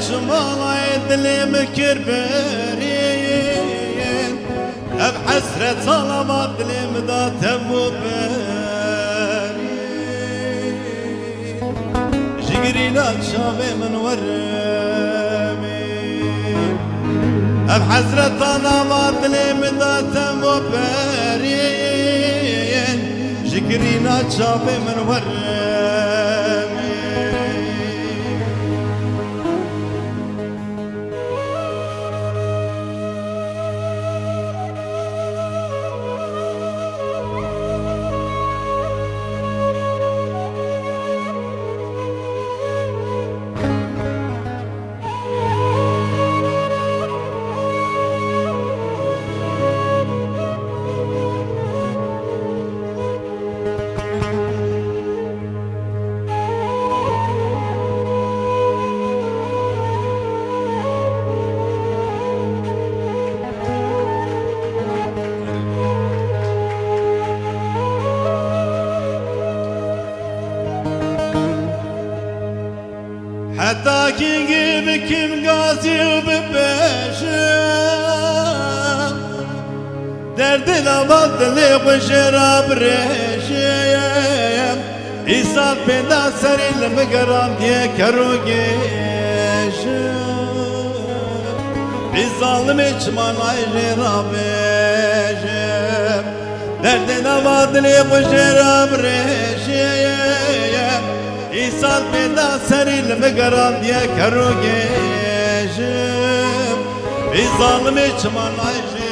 شمالي دلي مكربرين اب حسرة صلوات دلي مدات مبرين جقري لا تشافي من ورمين اب حسرة صلوات دلي مدات مبرين جقري لا تشافي من ورمين حتى كي بكم قاسي وبباشا درد الابد اللي بشرب ريشيم إيصال بدا سري المقرام ديك روكيش بظالم اجمان عيشي رابيشم درد الابد اللي بشرب ريشيم إيصال بدا سري المقرام ديك روكيشم بظالم اجمان عيشي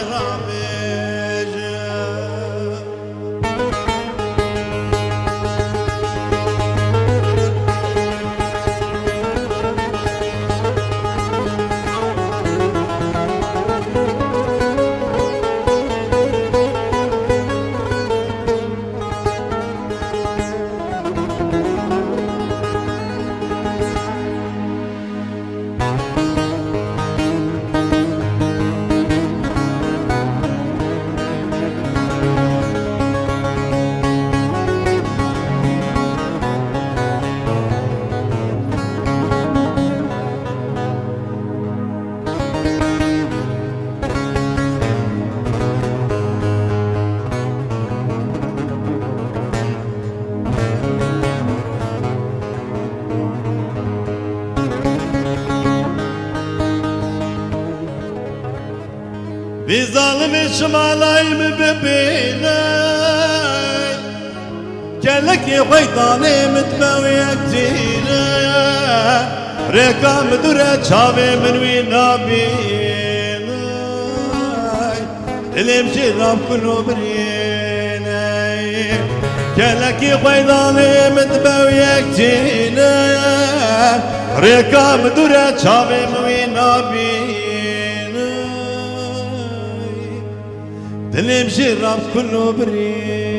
بظالم شمالاي مببيني كلك يا ويطاني متبوي كتيري ريكا مدورة شافي من وين نابيني اللي مشي راب كله بريني كلك يا ويطاني متبوي كتيري ريكا مدورة شافي من وين نابيني دلي مشي راب كله بريد